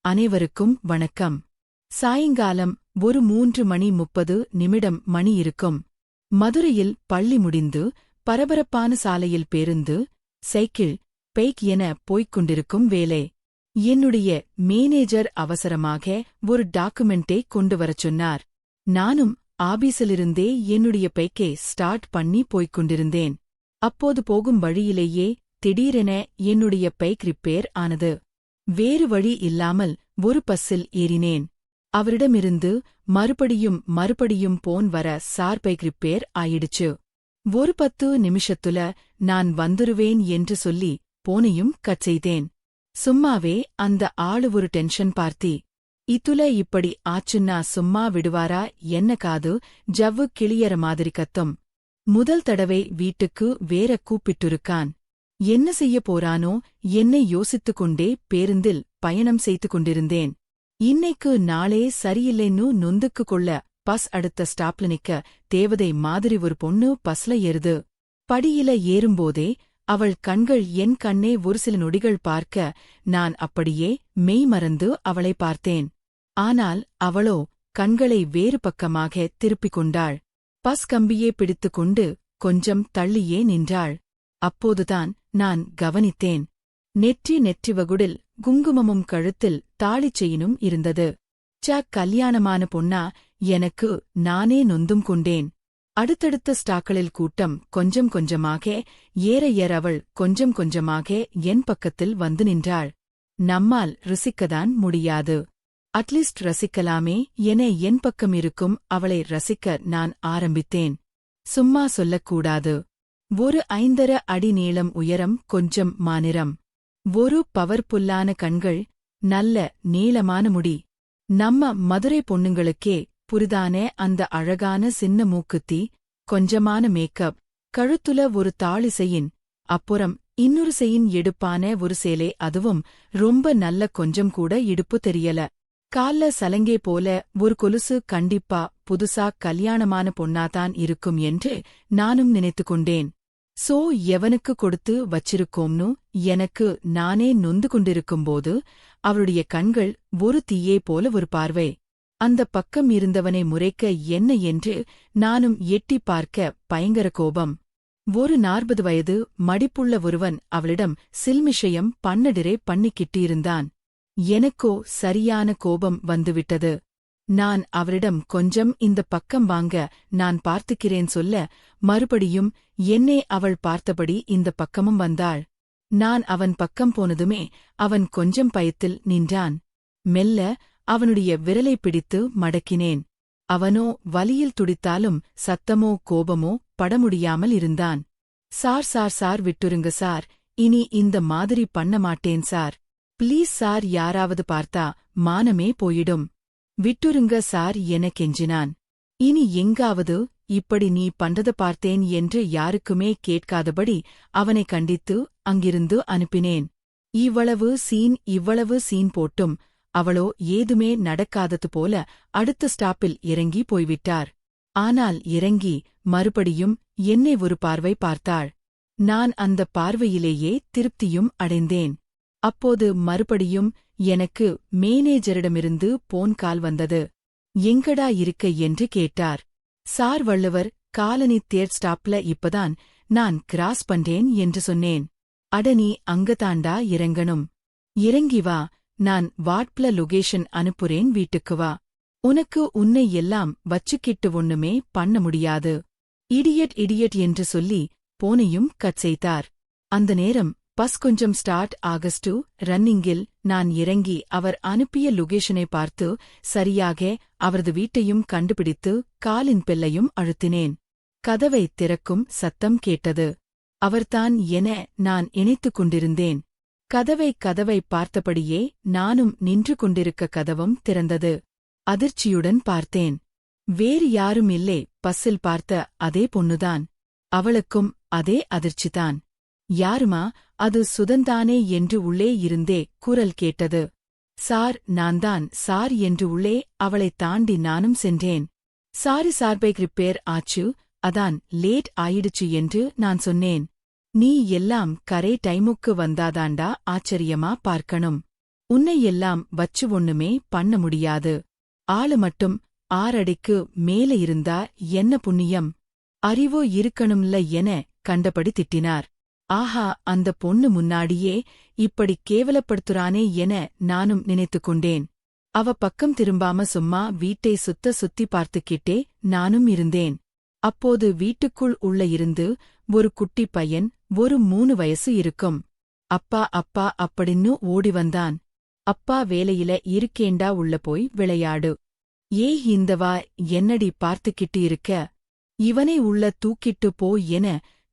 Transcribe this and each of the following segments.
அனைவருக்கும் வணக்கம். சாயங்காலம் ஒரு 3:30 மணி இருக்கும். மதுரையில் பள்ளி முடிந்து பரபரப்பான சாலையில் பேருந்து, சைக்கிள், பைக் என போய்க் கொண்டிருக்கும் வேளை. என்னுடைய மேனேஜர் அவசரமாக ஒரு டாக்குமெண்டை கொண்டு வரச் சொன்னார். நானும் ஆபீஸிலிருந்தே என்னுடைய பைக்கை ஸ்டார்ட் பண்ணி போய்க் கொண்டிருந்தேன். அப்போது போகும் வழியிலேயே திடீரென என்னுடைய பைக் ரிப்பேர் ஆனது. வேறு வழி இல்லாமல் ஒரு பஸ்ஸில் ஏறினேன். அவரிடமிருந்து மறுபடியும் போன் வர சார் பைக் ரிப்பேர் ஆயிடுச்சு. ஒரு 10 நிமிஷத்துல நான் வந்துருவேன் என்று சொல்லி போனையும் கட் செய்தேன். சும்மாவே அந்த ஆளு ஒரு டென்ஷன் பார்த்தி. இத்துல இப்படி ஆச்சுன்னா சும்மா விடுவாரா என்ன? காது ஜவ்வு கிளியற மாதிரி கத்தும். முதல் தடவை வீட்டுக்கு வேற கூப்பிட்டுருக்கான். என்ன செய்ய போறானோ என்னை யோசித்துக் கொண்டே பேருந்தில் பயணம் செய்து கொண்டிருந்தேன். இன்னைக்கு நாளே சரியில்லைன்னு நொந்துக்கு கொள்ள பஸ் அடுத்த ஸ்டாப்ல நிக்க தேவதை மாதிரி ஒரு பொண்ணு பஸ்ல ஏறுது. படியில ஏறும்போதே அவள் கண்கள் என் கண்ணே ஒரு சில நொடிகள் பார்க்க நான் அப்படியே மெய் மறந்து அவளை பார்த்தேன். ஆனால் அவளோ கண்களை வேறு பக்கமாக திருப்பிக் கொண்டாள். பஸ் கம்பியே பிடித்துக் கொண்டு கொஞ்சம் தள்ளியே நின்றாள். அப்போதுதான் நான் கவனித்தேன். நெற்றிவகுடில் குங்குமமும் கழுத்தில் தாலிச் செயினும் இருந்தது. கல்யாணமான பொண்ணா எனக்கு? நானே நொந்தும் கொண்டேன். அடுத்தடுத்த ஸ்டாக்களில் கூட்டம் கொஞ்சம் கொஞ்சமாக ஏற அவள் கொஞ்சம் கொஞ்சமாக என் பக்கத்தில் வந்து நின்றாள். நம்மால் ரசிக்கத்தான் முடியாது. அட்லீஸ்ட் ரசிக்கலாமே என என் பக்கம் இருக்கும் அவளை ரசிக்க நான் ஆரம்பித்தேன். சும்மா சொல்லக்கூடாது. ஒரு 5.5 அடி நீளம், உயரம் கொஞ்சம் மாநிறம், ஒரு பவர்புல்லான கண்கள், நல்ல நீளமான முடி. நம்ம மதுரை பொண்ணுங்களுக்கே புரிதானே அந்த அழகான சின்ன மூக்குத்தி, கொஞ்சமான மேக்கப், கழுத்துல ஒரு தாலி செயின், அப்புறம் இன்னொரு செயின் எடுப்பான ஒரு சேலை, அதுவும் ரொம்ப நல்ல, கொஞ்சம் கூட இடுப்பு தெரியல. கால்ல சலங்கே போல ஒரு கொலுசு. கண்டிப்பா புதுசா கல்யாணமான பொண்ணாதான் இருக்கும் என்று நானும் நினைத்துக்கொண்டேன். சோ எவனுக்கு கொடுத்து வச்சிருக்கோம்னு எனக்கு நானே நொந்து கொண்டிருக்கும்போது அவளுடைய கண்கள் ஒரு தீயே போல ஒரு பார்வை. அந்த பக்கம் இருந்தவனை முறைக்க என்ன என்று நானும் எட்டி பார்க்க பயங்கர கோபம். ஒரு 40 வயது மடிப்புள்ள ஒருவன் அவளிடம் சில்மிஷயம் பண்ணடிரே பண்ணிக்கிட்டிருந்தான். எனக்கோ சரியான கோபம் வந்துவிட்டது. நான் அவரிடம் கொஞ்சம் இந்த பக்கம் வாங்க, நான் பார்த்துக்கிறேன் சொல்ல, மறுபடியும் என்னே அவள் பார்த்தபடி இந்த பக்கமும் வந்தாள். நான் அவன் பக்கம் போனதுமே அவன் கொஞ்சம் பயத்தில் நின்றான். மெல்ல அவனுடைய விரலை பிடித்து மடக்கினேன். அவனோ வலியில் துடித்தாலும் சத்தமோ கோபமோ பட முடியாமல் இருந்தான். சார் விட்டுருங்க சார், இனி இந்த மாதிரி பண்ண மாட்டேன் சார். ப்ளீஸ் சார், யாராவது பார்த்தா மானமே போயிடும். விட்டுருங்க சார் என கெஞ்சினான். இனி எங்காவது இப்படி நீ பண்றத பார்த்தேன் என்று யாருக்குமே கேட்காதபடி அவனை கண்டித்து அங்கிருந்து அனுப்பினேன். இவ்வளவு சீன் போட்டும் அவளோ ஏதுமே நடக்காதது போல அடுத்த ஸ்டாப்பில் இறங்கி போய்விட்டார். ஆனால் இறங்கி மறுபடியும் என்னை ஒரு பார்வை பார்த்தாள். நான் அந்த பார்வையிலேயே திருப்தியும் அடைந்தேன். அப்போது மறுபடியும் எனக்கு மேனேஜரிடமிருந்து போன் கால் வந்தது. எங்கடா இருக்க என்று கேட்டார். சார், வள்ளுவர் காலனி 3rd ஸ்டாப்ல இப்பதான் நான் கிராஸ் பண்றேன் என்று சொன்னேன். அட, நீ அங்கதாண்டா இறங்கணும். இறங்கி வா, நான் வாட்ஸ்அப்ல லொகேஷன் அனுப்புறேன், வீட்டுக்கு வா. உனக்கு உன்னை எல்லாம் வச்சுக்கிட்டு ஒண்ணுமே பண்ண முடியாது. இடியட் என்று சொல்லி போனையும் கட் செய்தார். அந்த நேரம் பஸ் கொஞ்சம் ஸ்டார்ட் ஆகஸ்டு ரன்னிங்கில். நான் இறங்கி அவர் அனுப்பிய லொகேஷனை பார்த்து சரியாக அவரது வீட்டையும் கண்டுபிடித்து காலின் பெல்லையும் அழுத்தினேன். கதவை திறக்கும் சத்தம் கேட்டது. அவர்தான் என நான் நினைத்துக் கொண்டிருந்தேன். கதவை பார்த்தபடியே நானும் நின்று கொண்டிருக்க கதவும் திறந்தது. அதிர்ச்சியுடன் பார்த்தேன். வேறு யாரும் இல்லை, பஸ்ஸில் பார்த்த அதே பொண்ணுதான். அவளுக்கும் அதே அதிர்ச்சிதான். யாருமா அது? சுதந்தானே என்று உள்ளே இருந்தே குரல் கேட்டது. சார், நான்தான் சார் என்று உள்ளே அவளைத் தாண்டி நானும் சென்றேன். சாரி சார், பைக் ரிப்பேர் ஆச்சு, அதான் லேட் ஆயிடுச்சு என்று நான் சொன்னேன். நீ எல்லாம் கரை டைமுக்கு வந்தாதாண்டா ஆச்சரியமா பார்க்கணும். உன்னை எல்லாம் வச்சு ஒண்ணுமே பண்ண முடியாது. ஆளு மட்டும் 6 அடிக்கு மேல இருந்தா என்ன புண்ணியம்? அறிவோ இருக்கணும்ல என கண்டபடி திட்டினார். ஆஹா, அந்த பொண்ணு முன்னாடியே இப்படி கேவலப்படுத்துறானே என நானும் நினைத்துக் கொண்டேன். அவ பக்கம் திரும்பாம சும்மா வீட்டை சுத்தி பார்த்துக்கிட்டே நானும் இருந்தேன். அப்போது வீட்டுக்குள் உள்ள இருந்து ஒரு குட்டி பையன், ஒரு 3 வயசு இருக்கும். அப்பா அப்பா அப்படின்னு ஓடி வந்தான். அப்பா வேலையில இருக்கேண்டா, உள்ள போய் விளையாடு. ஏய் இந்தவா, என்னடி பார்த்துக்கிட்டு இருக்க? இவனை உள்ள தூக்கிட்டு போ என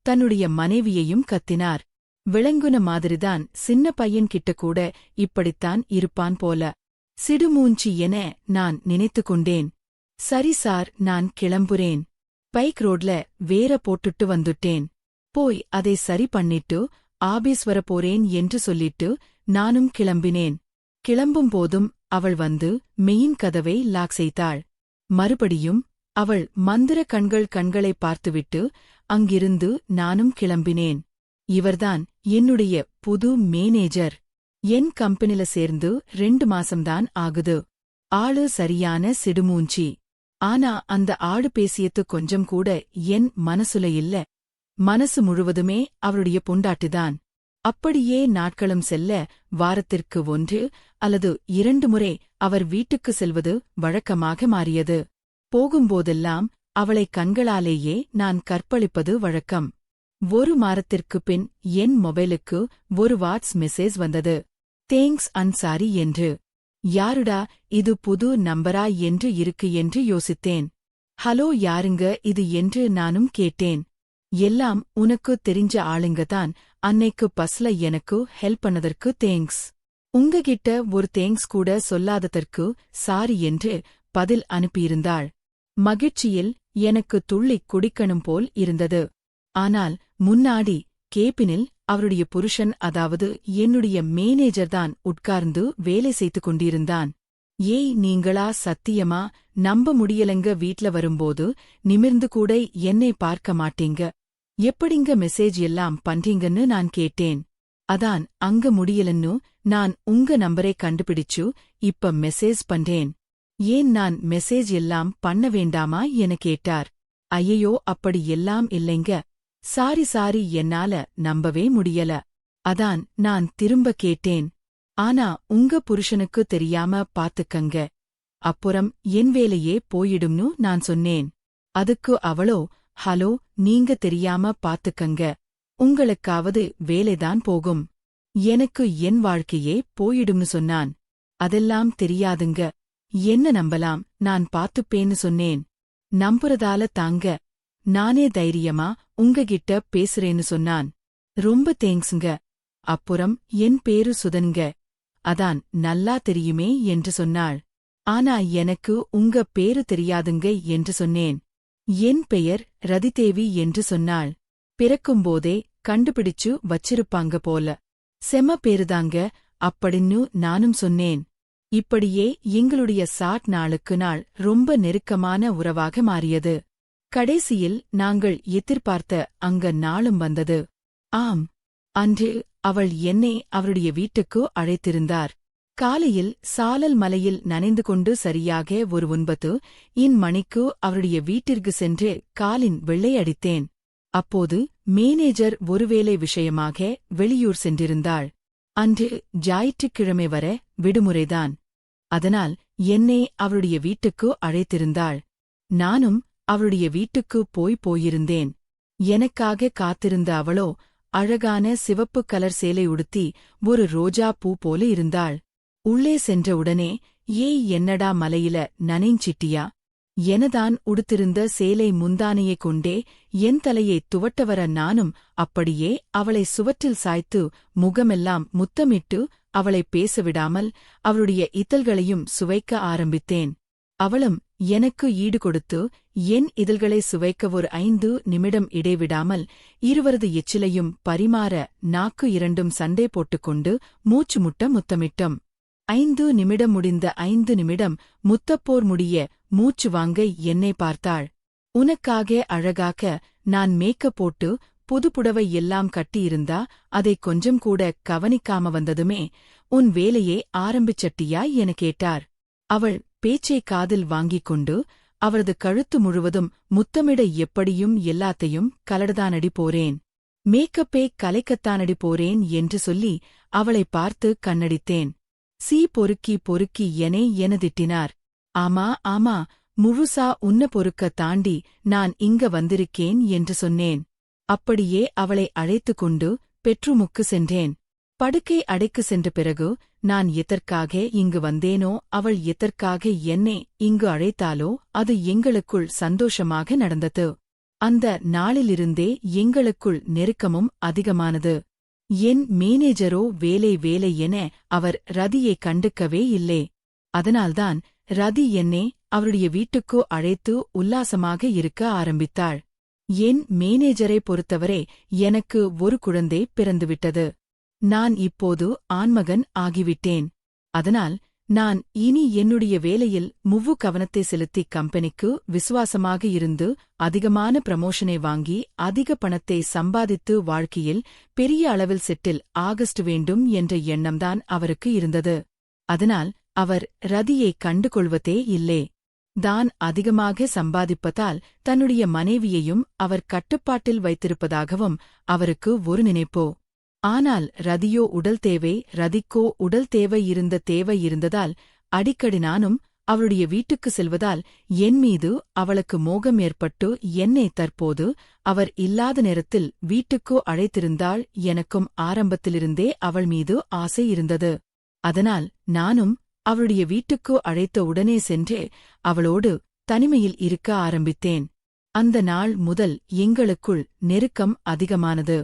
தன்னுடைய மனைவியையும் கத்தினார். விளங்குன மாதிரிதான் சின்ன பையன் கிட்ட கூட இப்படித்தான் இருப்பான் போல. சிடுமூஞ்சி என நான் நினைத்து கொண்டேன். சரி சார், நான் கிளம்புறேன். பைக் ரோட்ல வேற போட்டுட்டு வந்துட்டேன். போய் அதை சரி பண்ணிட்டு ஆபீஸ் வர போறேன் என்று சொல்லிட்டு நானும் கிளம்பினேன். கிளம்பும் போதும் அவள் வந்து மெயின் கதவை லாக் செய்தாள். மறுபடியும் அவள் மந்திர கண்களை பார்த்துவிட்டு அங்கிருந்து நானும் கிளம்பினேன். இவர்தான் என்னுடைய புது மேனேஜர். என் கம்பெனில சேர்ந்து 2 மாசம்தான் ஆகுது. ஆளு சரியான சிடுமூஞ்சி. ஆனா அந்த ஆடு பேசியது கொஞ்சம் கூட என் மனசுல இல்ல. மனசு முழுவதுமே அவருடைய பொண்டாட்டிதான். அப்படியே நாட்களும் செல்ல, வாரத்திற்கு 1 அல்லது 2 முறை அவர் வீட்டுக்கு செல்வது வழக்கமாக மாறியது. போகும்போதெல்லாம் அவளை கண்களாலேயே நான் கற்பழிப்பது வழக்கம். 1 மாதத்திற்குப் பின் என் மொபைலுக்கு ஒரு வாட்ஸ் மெசேஜ் வந்தது. தேங்க்ஸ் அன்சாரி என்று. யாருடா இது, புது நம்பரா என்று இருக்கு என்று யோசித்தேன். ஹலோ, யாருங்க இது என்று நானும் கேட்டேன். எல்லாம் உனக்கு தெரிஞ்ச ஆளுங்கதான், அன்னைக்கு பஸ்ல எனக்கு ஹெல்ப் பண்ணதற்கு தேங்க்ஸ். உங்ககிட்ட ஒரு தேங்க்ஸ் கூட சொல்லாததற்கு சாரி என்று பதில் அனுப்பியிருந்தாள். மகிழ்ச்சியில் எனக்கு துள்ளிக் குடிக்கணும் போல் இருந்தது. ஆனால் முன்னாடி கேபினில் அவருடைய புருஷன், அதாவது என்னுடைய மேனேஜர்தான் உட்கார்ந்து வேலை செய்து கொண்டிருந்தான். ஏய் நீங்களா, சத்தியமா நம்ப முடியலங்க. வீட்ல வரும்போது நிமிர்ந்து கூட என்னை பார்க்க மாட்டீங்க. எப்படிங்க மெசேஜ் எல்லாம் பண்றீங்கன்னு நான் கேட்டேன். அதான் அங்க முடியலன்னு நான் உங்க நம்பரை கண்டுபிடிச்சு இப்ப மெசேஜ் பண்றேன். ஏன் நான் மெசேஜ் எல்லாம் பண்ண வேண்டாமா என கேட்டார். ஐயையோ, அப்படி எல்லாம் இல்லைங்க. சாரி, என்னால நம்பவே முடியல. அதான் நான் திரும்ப கேட்டேன். ஆனா உங்க புருஷனுக்கு தெரியாம பாத்துக்கங்க, அப்புறம் என் வேலையே போயிடும்னு நான் சொன்னேன். அதுக்கு அவளோ, ஹலோ, நீங்க தெரியாம பாத்துக்கங்க, உங்களுக்காவது வேலைதான் போகும், எனக்கு என் வாழ்க்கையே போயிடும்னு சொன்னான். அதெல்லாம் தெரியாதுங்க, என்ன நம்பலாம், நான் பாத்துப்பேன்னு சொன்னேன். நம்புறதால தாங்க, நானே தைரியமா உங்ககிட்ட பேசுறேன்னு சொன்னான். ரொம்ப தேங்க்ஸ்ங்க. அப்புறம் என் பேரு சுதன்ங்க. அதான் நல்லா தெரியுமே என்று சொன்னாள். ஆனா எனக்கு உங்க பேரு தெரியாதுங்க என்று சொன்னேன். என் பெயர் ரதிதேவி என்று சொன்னாள். பிறக்கும்போதே கண்டுபிடிச்சு வச்சிருப்பாங்க போல. செம பேருதாங்க அப்படின்னு நானும் சொன்னேன். இப்படியே எங்களுடைய சாட் நாளுக்கு நாள் ரொம்ப நெருக்கமான உறவாக மாறியது. கடைசியில் நாங்கள் எதிர்பார்த்த அங்க நாளும் வந்தது. ஆம், அன்று அவள் என்னை அவருடைய வீட்டுக்கு அழைத்திருந்தார். காலையில் சாலல் மலையில் நனைந்து கொண்டு சரியாக ஒரு 9 மணிக்கு அவருடைய வீட்டிற்கு சென்று காலின் வெள்ளையடித்தேன். அப்போது மேனேஜர் ஒருவேளை விஷயமாக வெளியூர் சென்றிருந்தாள். அன்று ஞாயிற்றுக்கிழமை வர விடுமுறைதான். அதனால் என்னை அவருடைய வீட்டுக்கு அழைத்திருந்தாள். நானும் அவளுடைய வீட்டுக்கு போயிருந்தேன். எனக்காக காத்திருந்த அவளோ அழகான சிவப்பு கலர் சேலை உடுத்தி ஒரு ரோஜா பூ போல இருந்தாள். உள்ளே சென்றவுடனே, ஏய் என்னடா மலையில நனைஞ்சிட்டியா? எனதான் உடுத்திருந்த சேலை முந்தானையைக் கொண்டே என் தலையை துவட்டவர நானும் அப்படியே அவளை சுவற்றில் சாய்த்து முகமெல்லாம் முத்தமிட்டு அவளை பேசவிடாமல் அவளுடைய இதழ்களையும் சுவைக்க ஆரம்பித்தேன். அவளும் எனக்கு ஈடு கொடுத்து என் இதழ்களை சுவைக்க ஒரு 5 நிமிடம் இடைவிடாமல் இருவரது எச்சிலையும் பரிமாற நாக்கு இரண்டும் சண்டை போட்டுக்கொண்டு மூச்சு முட்ட முத்தமிட்டம். 5 நிமிடம் முடிந்த 5 நிமிடம் முத்தப்போர் முடிய மூச்சு வாங்க என்னை பார்த்தாள். உனக்காக அழகாக நான் மேக்கப் போட்டு புது புடவை எல்லாம் கட்டியிருந்தா அதை கொஞ்சம் கூட கவனிக்காம வந்ததுமே உன் வேலையே ஆரம்பிச்சட்டியா என கேட்டார். அவள் பேச்சை காதில் வாங்கிக் கொண்டு அவரது கழுத்து முழுவதும் முத்தமிட எப்படியும் எல்லாத்தையும் கலடதானடி போறேன், மேக்கப்பே கலைக்கத்தானடி போறேன் என்று சொல்லி அவளை பார்த்து கண்ணடித்தேன். பொறுக்கி பொறுக்கி என திட்டினார். ஆமா ஆமா, முழுசா உன்ன பொறுக்க தாண்டி நான் இங்க வந்திருக்கேன் என்று சொன்னேன். அப்படியே அவளை அழைத்துக் கொண்டு பெட்ரூமுக்கு சென்றேன். படுக்கை அடைக்கு சென்ற பிறகு நான் எதற்காக இங்கு வந்தேனோ, அவள் எதற்காக என்னை இங்கு அழைத்தாலோ அது எங்களுக்குள் சந்தோஷமாக நடந்தது. அந்த நாளிலிருந்தே எங்களுக்குள் நெருக்கமும் அதிகமானது. என் மேனேஜரோ வேலை வேலை என அவர் ரதியை கண்டுக்கவே இல்லை. அதனால்தான் ரதி என்னை அவருடைய வீட்டுக்கு அழைத்து உல்லாசமாக இருக்க ஆரம்பித்தாள். என் மேனேஜரை பொறுத்தவரை எனக்கு ஒரு குழந்தை பிறந்துவிட்டது. நான் இப்போது ஆண்மகன் ஆகிவிட்டேன். அதனால் நான் இனி என்னுடைய வேலையில் முழு கவனத்தை செலுத்தி கம்பெனிக்கு விசுவாசமாக இருந்து அதிகமான ப்ரமோஷனை வாங்கி அதிக பணத்தை சம்பாதித்து வாழ்க்கையில் பெரிய அளவில் செட்டில் ஆகஸ்ட் வேண்டும் என்ற எண்ணம்தான் அவருக்கு இருந்தது. அதனால் அவர் ரதியை கண்டுகொள்வதே இல்லை. தான் அதிகமாக சம்பாதிப்பதால் தன்னுடைய மனைவியையும் அவர் கட்டுப்பாட்டில் வைத்திருப்பதாகவும் அவருக்கு ஒரு நினைப்போ. ஆனால் ரதியோ உடல் தேவை, ரதிக்கோ உடல் தேவை இருந்ததால் அடிக்கடி நானும் அவளுடைய வீட்டுக்கு செல்வதால் என் மீது அவளுக்கு மோகம் ஏற்பட்டு என்னை தற்போது அவர் இல்லாத நேரத்தில் வீட்டுக்கு அழைத்திருந்தாள். எனக்கும் ஆரம்பத்திலிருந்தே அவள் மீது ஆசை இருந்தது. அதனால் நானும் அவளுடைய வீட்டுக்கு அழைத்த உடனே சென்று அவளோடு தனிமையில் இருக்க ஆரம்பித்தேன். அந்த நாள் முதல் எங்களுக்குள் நெருக்கம் அதிகமானது.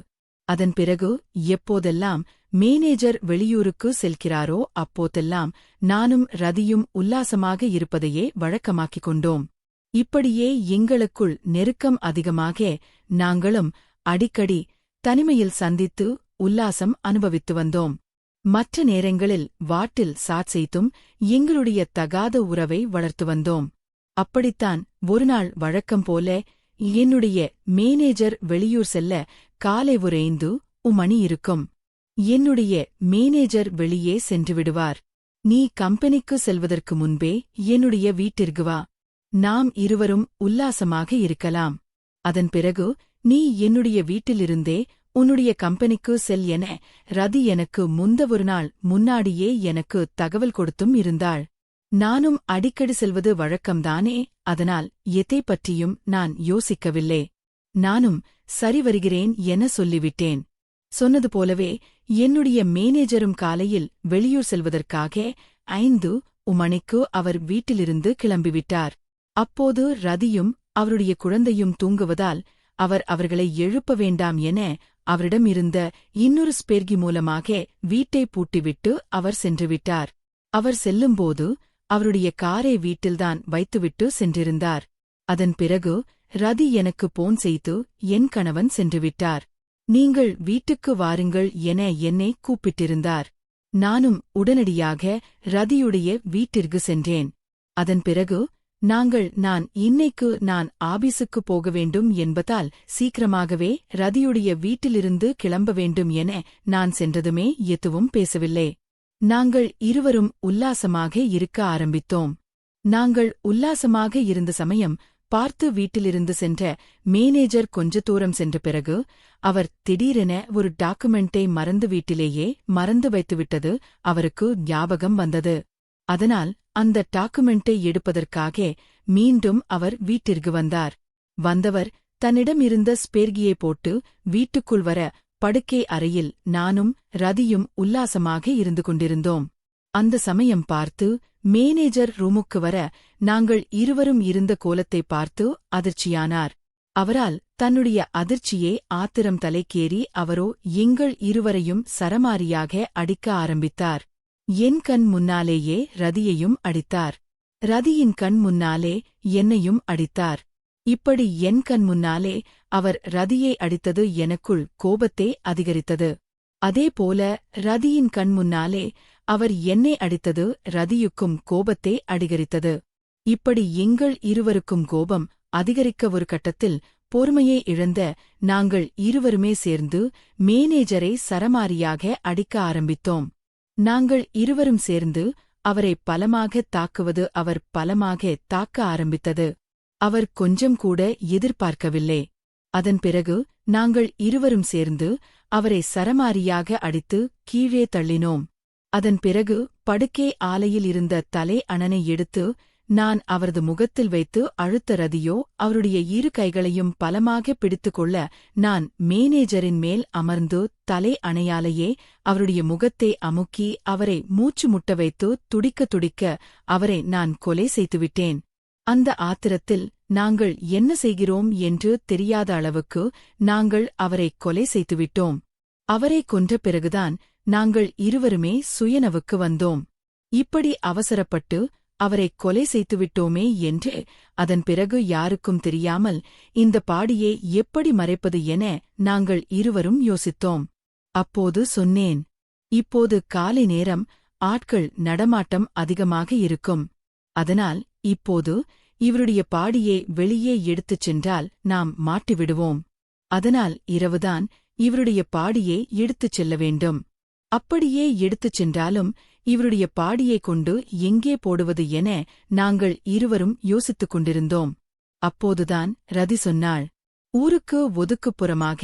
அதன் பிறகு எப்போதெல்லாம் மேனேஜர் வெளியூருக்கு செல்கிறாரோ அப்போதெல்லாம் நானும் ரதியும் உல்லாசமாக இருப்பதையே வழக்கமாக்கிக் கொண்டோம். இப்படியே எங்களுக்குள் நெருக்கம் அதிகமாக நாங்களும் அடிக்கடி தனிமையில் சந்தித்து உல்லாசம் அனுபவித்து வந்தோம். மற்ற நேரங்களில் வாட்டில் சாட் செய்தும் எங்களுடைய தகாத உறவை வளர்த்து வந்தோம். அப்படித்தான் ஒருநாள் வழக்கம் போல என்னுடைய மேனேஜர் வெளியூர் செல்ல காலை ஒரு 5 மணி இருக்கும். என்னுடைய மேனேஜர் வெளியே சென்று விடுவார். நீ கம்பெனிக்கு செல்வதற்கு முன்பே என்னுடைய வீட்டிற்கு வா, நாம் இருவரும் உல்லாசமாக இருக்கலாம். அதன் பிறகு நீ என்னுடைய வீட்டிலிருந்தே உன்னுடைய கம்பெனிக்கு செல் என ரதி எனக்கு ஒரு நாள் முன்னாடியே எனக்கு தகவல் கொடுத்தும் இருந்தாள். நானும் அடிக்கடி செல்வது வழக்கம்தானே, அதனால் எதை பற்றியும் நான் யோசிக்கவில்லை. நானும் சரி வருகிறேன் என சொல்லிவிட்டேன். சொன்னது போலவே என்னுடைய மேனேஜரும் காலையில் வெளியூர் செல்வதற்காக 5 மணிக்கு அவர் வீட்டிலிருந்து கிளம்பிவிட்டார். அப்போது ரதியும் அவருடைய குழந்தையும் தூங்குவதால் அவர்களை எழுப்ப வேண்டாம் என அவரிடம் இருந்த இன்னொரு ஸ்பேர்கி மூலமாக வீட்டை பூட்டிவிட்டு அவர் சென்றுவிட்டார். அவர் செல்லும்போது அவருடைய காரை வீட்டில்தான் வைத்துவிட்டு சென்றிருந்தார். அதன் பிறகு ரதி எனக்கு போன் செய்து என் கணவன் சென்றுவிட்டார். நீங்கள் வீட்டுக்கு வாருங்கள் என என்னை கூப்பிட்டிருந்தார். நானும் உடனடியாக ரதியுடைய வீட்டிற்கு சென்றேன். அதன் பிறகு நான் இன்னைக்கு ஆபீஸுக்கு போக வேண்டும் என்பதால் சீக்கிரமாகவே ரதியுடைய வீட்டிலிருந்து கிளம்ப வேண்டும் என நான் சென்றதுமே எதுவும் பேசவில்லை. நாங்கள் இருவரும் உல்லாசமாக இருக்க ஆரம்பித்தோம். நாங்கள் உல்லாசமாக இருந்த சமயம் பார்த்து வீட்டிலிருந்து சென்ற மேனேஜர் கொஞ்ச தூரம் சென்ற பிறகு அவர் திடீரென ஒரு டாக்குமெண்டை மறந்து வீட்டிலேயே மறந்து வைத்துவிட்டது அவருக்கு ஞாபகம் வந்தது. அதனால் அந்த டாக்குமெண்டை எடுப்பதற்காக மீண்டும் அவர் வீட்டிற்கு வந்தார். வந்தவர் தன்னிடம் இருந்த ஸ்பேர்கியை போட்டு வீட்டுக்குள் வர படுக்கை அறையில் நானும் ரதியும் உல்லாசமாக இருந்து கொண்டிருந்தோம். அந்த சமயம் பார்த்து மேனேஜர் ரூமுக்கு வர நாங்கள் இருவரும் இருந்த கோலத்தை பார்த்து அதிர்ச்சியானார். அவரால் தன்னுடைய அதிர்ச்சியே ஆத்திரம் தலைக்கேறி அவரோ எங்கள் இருவரையும் சரமாரியாக அடிக்க ஆரம்பித்தார். என் கண் முன்னாலேயே ரதியையும் அடித்தார். ரதியின் கண் முன்னாலே என்னையும் அடித்தார். இப்படி என் கண் முன்னாலே அவர் ரதியை அடித்தது எனக்குள் கோபத்தை அதிகரித்தது. அதேபோல ரதியின் கண் முன்னாலே அவர் என்னை அடித்தது ரதியுக்கும் கோபத்தை அதிகரித்தது. இப்படி எங்கள் இருவருக்கும் கோபம் அதிகரிக்க ஒரு கட்டத்தில் பொறுமையை இழந்த நாங்கள் இருவருமே சேர்ந்து மேனேஜரை சரமாரியாக அடிக்க ஆரம்பித்தோம். நாங்கள் இருவரும் சேர்ந்து அவரை பலமாகத் தாக்குவது அவர் பலமாக தாக்க ஆரம்பித்தது. அவர் கொஞ்சம் கூட எதிர்பார்க்கவில்லை. அதன் பிறகு நாங்கள் இருவரும் சேர்ந்து அவரை சரமாரியாக அடித்து கீழே தள்ளினோம். அதன் பிறகு படுக்கை ஆலையில் இருந்த தலை அணனை எடுத்து நான் அவரது முகத்தில் வைத்து அழுத்த ரதியோ அவருடைய இரு கைகளையும் பலமாக பிடித்துக்கொள்ள நான் மேனேஜரின் மேல் அமர்ந்து தலை அணையாலேயே அவருடைய முகத்தை அமுக்கி அவரை மூச்சு முட்ட வைத்து துடிக்க துடிக்க அவரை நான் கொலை செய்துவிட்டேன். அந்த ஆத்திரத்தில் நாங்கள் என்ன செய்கிறோம் என்று தெரியாத அளவுக்கு நாங்கள் அவரை கொலை செய்துவிட்டோம். அவரை கொன்ற பிறகுதான் நாங்கள் இருவருமே சுயநவுக்கு வந்தோம். இப்படி அவசரப்பட்டு அவரை கொலை செய்துவிட்டோமே என்று அதன் பிறகு யாருக்கும் தெரியாமல் இந்த பாடியை எப்படி மறைப்பது என நாங்கள் இருவரும் யோசித்தோம். அப்போது சொன்னேன், இப்போது காலை நேரம், ஆட்கள் நடமாட்டம் அதிகமாக இருக்கும். அதனால் இப்போது இவருடைய பாடியை வெளியே எடுத்துச் சென்றால் நாம் மாட்டிவிடுவோம். அதனால் இரவுதான் இவருடைய பாடியை எடுத்துச் செல்ல வேண்டும். அப்படியே எடுத்துச் சென்றாலும் இவருடைய பாடியை கொண்டு எங்கே போடுவது என நாங்கள் இருவரும் யோசித்துக் கொண்டிருந்தோம். அப்போதுதான் ரதி சொன்னாள், ஊருக்கு ஒதுக்குப்புறமாக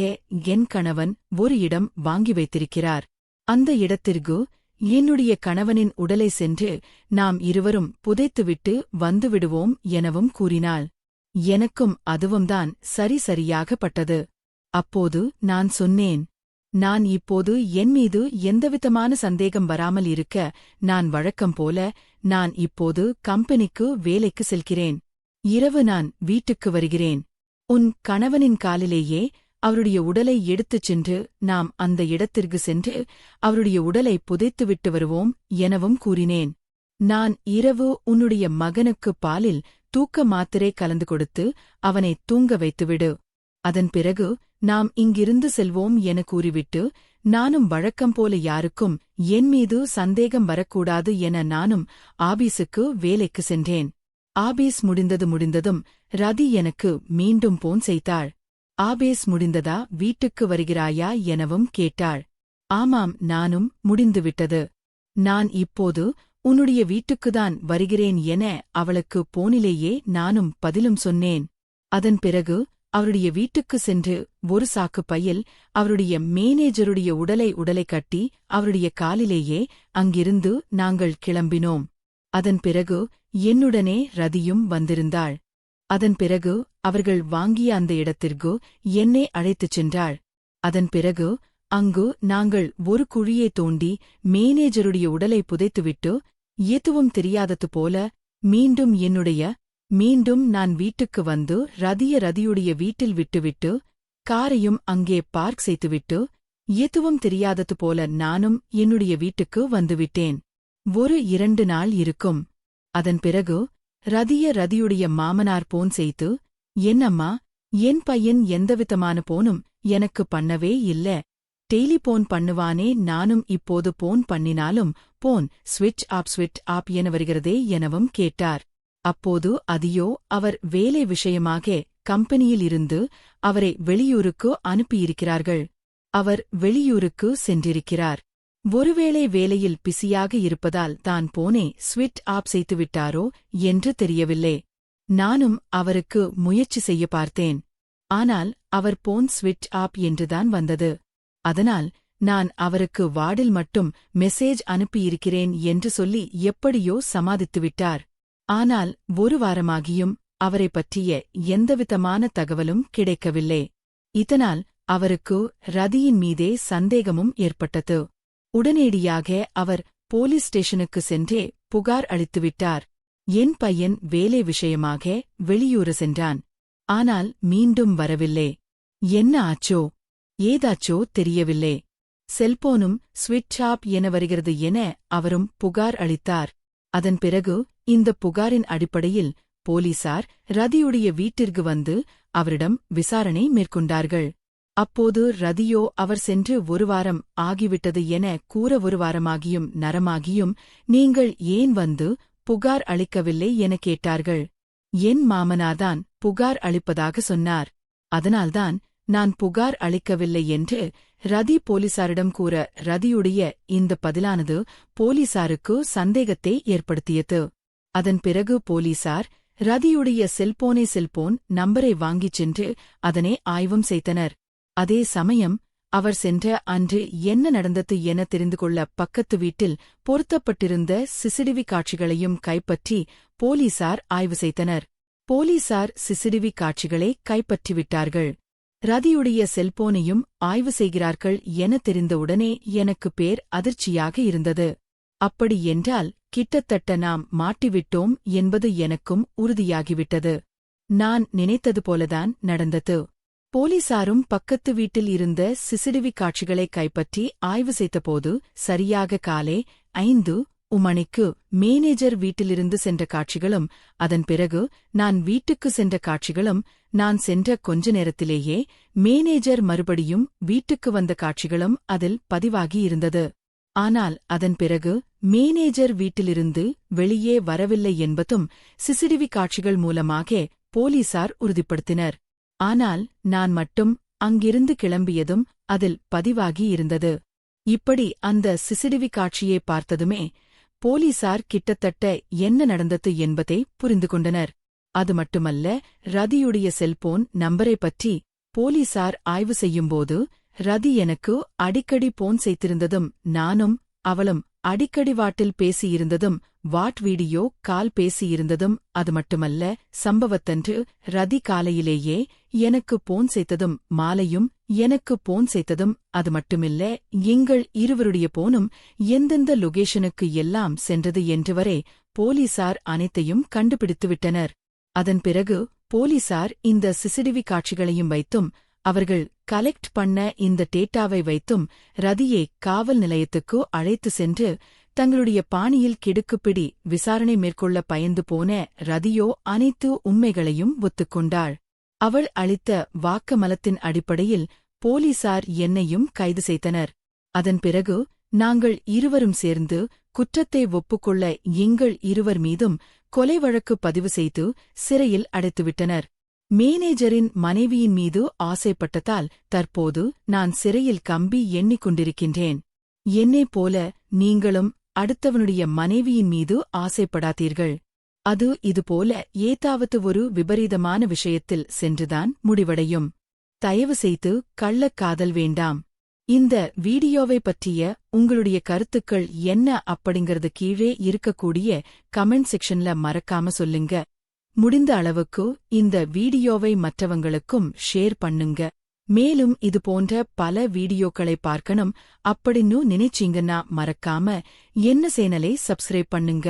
என் கணவன் ஒரு இடம் வாங்கி வைத்திருக்கிறார். அந்த இடத்திற்கு என்னுடைய கணவனின் உடலை சென்று நாம் இருவரும் புதைத்துவிட்டு வந்துவிடுவோம் எனவும் கூறினாள். எனக்கும் அதுவும்தான் சரியாகப்பட்டது. அப்போது நான் சொன்னேன், நான் இப்போது என் மீது எந்தவிதமான சந்தேகம் வராமல் இருக்க நான் வழக்கம் போல நான் இப்போது கம்பெனிக்கு வேலைக்கு செல்கிறேன். இரவு நான் வீட்டுக்கு வருகிறேன். உன் கணவனின் காலிலேயே அவருடைய உடலை எடுத்துச் சென்று நாம் அந்த இடத்திற்கு சென்று அவருடைய உடலை புதைத்துவிட்டு வருவோம் எனவும் கூறினேன். நான் இரவு உன்னுடைய மகனுக்கு பாலில் தூக்க மாத்திரை கலந்து கொடுத்து அவனை தூங்க வைத்துவிடு. அதன் பிறகு நாம் இங்கிருந்து செல்வோம் என கூறிவிட்டு நானும் வழக்கம் போல யாருக்கும் என் மீது சந்தேகம் வரக்கூடாது என நானும் ஆபீஸுக்கு வேலைக்கு சென்றேன். ஆபீஸ் முடிந்ததும் ரதி எனக்கு மீண்டும் போன் செய்தாள். ஆபீஸ் முடிந்ததா, வீட்டுக்கு வருகிறாயா எனவும் கேட்டாள். ஆமாம், நானும் முடிந்துவிட்டது. நான் இப்போது உன்னுடைய வீட்டுக்குதான் வருகிறேன் என அவளுக்கு போனிலேயே நானும் பதிலும் சொன்னேன். அதன் பிறகு அவருடைய வீட்டுக்கு சென்று ஒரு சாக்கு பையில் அவருடைய மேனேஜருடைய உடலை கட்டி அவருடைய காலிலேயே அங்கிருந்து நாங்கள் கிளம்பினோம். அதன் பிறகு என்னுடனே ரதியும் வந்திருந்தாள். அதன் பிறகு அவர்கள் வாங்கிய அந்த இடத்திற்கு என்னை அழைத்துச் சென்றாள். அதன் பிறகு அங்கு நாங்கள் ஒரு குழியை தோண்டி மேனேஜருடைய உடலை புதைத்துவிட்டு எதுவும் தெரியாதது போல மீண்டும் நான் வீட்டுக்கு வந்து ரதியுடைய வீட்டில் விட்டுவிட்டு காரையும் அங்கே பார்க் செய்துவிட்டு எதுவும் தெரியாதது போல நானும் என்னுடைய வீட்டுக்கு வந்துவிட்டேன். ஒரு 2 நாள் இருக்கும். அதன் பிறகு ரதியுடைய மாமனார் போன் செய்து, என்னம்மா, என் பையன் எந்தவிதமான போனும் எனக்கு பண்ணவே இல்ல. டெய்லிபோன் பண்ணுவானே, நானும் இப்போது போன் பண்ணினாலும் போன் ஸ்விட்ச் ஆப் என வருகிறதே எனவும் கேட்டார். அப்போது அதியோ அவர் வேலை விஷயமாக கம்பெனியில் இருந்து அவரை வெளியூருக்கு அனுப்பியிருக்கிறார்கள். அவர் வெளியூருக்கு சென்றிருக்கிறார். ஒருவேளை வேலையில் பிஸியாக இருப்பதால் தான் போனை ஸ்விட்ச் ஆப் செய்துவிட்டாரோ என்று தெரியவில்லை. நானும் அவருக்கு முயற்சி செய்ய பார்த்தேன். ஆனால் அவர் போன் ஸ்விட்ச் ஆப் என்றுதான் வந்தது. அதனால் நான் அவருக்கு வார்டில் மட்டும் மெசேஜ் அனுப்பியிருக்கிறேன் என்று சொல்லி எப்படியோ சமாளித்துவிட்டார். ஆனால் ஒரு வாரமாகியும் அவரை பற்றிய எந்தவிதமான தகவலும் கிடைக்கவில்லை. இதனால் அவருக்கு ரதியின் மீதே சந்தேகமும் ஏற்பட்டது. உடனடியாக அவர் போலீஸ் ஸ்டேஷனுக்கு சென்றே புகார் அளித்துவிட்டார். என் பையன் வேலை விஷயமாக வெளியூர் சென்றான். ஆனால் மீண்டும் வரவில்லை. என்ன ஆச்சோ ஏதாச்சோ தெரியவில்லை. செல்போனும் ஸ்விட்ச் ஆப் என வருகிறது என அவரும் புகார் அளித்தார். அதன் பிறகு இந்த புகாரின் அடிப்படையில் போலீசார் ரதியுடைய வீட்டிற்கு வந்து அவரிடம் விசாரணை மேற்கொண்டார்கள். அப்போது ரதியோ அவர் சென்று 1 வாரம் ஆகிவிட்டது என கூற 1 வாரமாகியும் நரமாகியும் நீங்கள் ஏன் வந்து புகார் அளிக்கவில்லை என கேட்டார்கள். என் மாமனார்தான் புகார் அளிப்பதாக சொன்னார். அதனால்தான் நான் புகார் அளிக்கவில்லை என்று ரதி போலீசாரிடம் கூற ரதியுடைய இந்த பதிலானது போலீசாருக்கு சந்தேகத்தை ஏற்படுத்தியது. அதன் பிறகு போலீசார் ரதியுடைய செல்போன் நம்பரை வாங்கிச் சென்று அதனை ஆய்வும் செய்தனர். அதே சமயம் அவர் சென்ற அன்று என்ன நடந்தது என தெரிந்து கொள்ள பக்கத்து வீட்டில் பொருத்தப்பட்டிருந்த சிசிடிவி காட்சிகளையும் கைப்பற்றி போலீசார் ஆய்வு செய்தனர். போலீசார் சிசிடிவி காட்சிகளை கைப்பற்றிவிட்டார்கள். ரதியுடைய செல்போனையும் ஆய்வு செய்கிறார்கள் என தெரிந்தவுடனே எனக்கு பேர் அதிர்ச்சியாக இருந்தது. அப்படி என்றால் கிட்டத்தட்ட நாம் மாட்டிவிட்டோம் என்பது எனக்கும் உறுதியாகிவிட்டது. நான் நினைத்தது போலதான் நடந்தது. போலீசாரும் பக்கத்து வீட்டில் இருந்த சிசிடிவி காட்சிகளை கைப்பற்றி ஆய்வு செய்தபோது சரியாக காலை 5 மணிக்கு மேனேஜர் வீட்டிலிருந்து சென்ற காட்சிகளும் அதன் பிறகு நான் வீட்டுக்கு சென்ற காட்சிகளும் நான் சென்ற கொஞ்ச நேரத்திலேயே மேனேஜர் மறுபடியும் வீட்டுக்கு வந்த காட்சிகளும் அதில் பதிவாகியிருந்தது. ஆனால் அதன் பிறகு மேனேஜர் வீட்டிலிருந்து வெளியே வரவில்லை என்பதும் சிசிடிவி காட்சிகள் மூலமாக போலீசார் உறுதிப்படுத்தினர். ஆனால் நான் மட்டும் அங்கிருந்து கிளம்பியதும் அதில் பதிவாகியிருந்தது. இப்படி அந்த சிசிடிவி காட்சியை பார்த்ததுமே போலீசார் கிட்டத்தட்ட என்ன நடந்தது என்பதை புரிந்து கொண்டனர். அது மட்டுமல்ல, ரதியுடைய செல்போன் நம்பரை பற்றி போலீசார் ஆய்வு செய்யும்போது ரதி எனக்கு அடிக்கடி போன் செய்திருந்ததும் நானும் அவளும் அடிக்கடி வாட்டில் பேசியிருந்ததும் வாட் வீடியோ கால் பேசியிருந்ததும் அது மட்டுமல்ல, சம்பவத்தன்று ரதி காலையிலேயே எனக்கு போன் செய்ததும் மாலையும் எனக்கு போன் செய்ததும் அது மட்டுமில்ல, எங்கள் இருவருடைய போனும் எந்தெந்த லொகேஷனுக்கு எல்லாம் சென்றது என்று வரை போலீசார் அனைத்தையும் கண்டுபிடித்துவிட்டனர். அதன் பிறகு போலீசார் இந்த சிசிடிவி காட்சிகளையும் வைத்தும் அவர்கள் கலெக்ட் பண்ண இந்த டேட்டாவை வைத்தும் ரதியை காவல் நிலையத்துக்கு அழைத்து சென்று தங்களுடைய பாணியில் கிடுக்குப்பிடி விசாரணை மேற்கொள்ள பயந்து போன ரதியோ அனைத்து உண்மைகளையும் ஒத்துக்கொண்டாள். அவள் அளித்த வாக்குமூலத்தின் அடிப்படையில் போலீசார் என்னையும் கைது செய்தனர். அதன் பிறகு நாங்கள் இருவரும் சேர்ந்து குற்றத்தை ஒப்புக்கொள்ள எங்கள் இருவர் மீதும் கொலை வழக்கு பதிவு செய்து சிறையில் அடைத்துவிட்டனர். மேனேஜரின் மனைவியின் மீது ஆசைப்பட்டதால் தற்போது நான் சிறையில் கம்பி எண்ணிக் கொண்டிருக்கின்றேன். என்னைப் போல நீங்களும் அடுத்தவனுடைய மனைவியின் மீது ஆசைப்படாதீர்கள். அது இதுபோல ஏதாவது ஒரு விபரீதமான விஷயத்தில் சென்றுதான் முடிவடையும். தயவு செய்து கள்ளக்காதல் வேண்டாம். இந்த வீடியோவை பற்றிய உங்களுடைய கருத்துக்கள் என்ன அப்படிங்கறது கீழே இருக்கக்கூடிய கமெண்ட் செக்ஷன்ல மறக்காம சொல்லுங்க. முடிந்த அளவுக்கு இந்த வீடியோவை மற்றவங்களுக்கும் ஷேர் பண்ணுங்க. மேலும் இது போன்ற பல வீடியோக்களை பார்க்கணும் அப்படின்னு நினைச்சீங்கன்னா மறக்காம என்ன சேனலை சப்ஸ்கிரைப் பண்ணுங்க.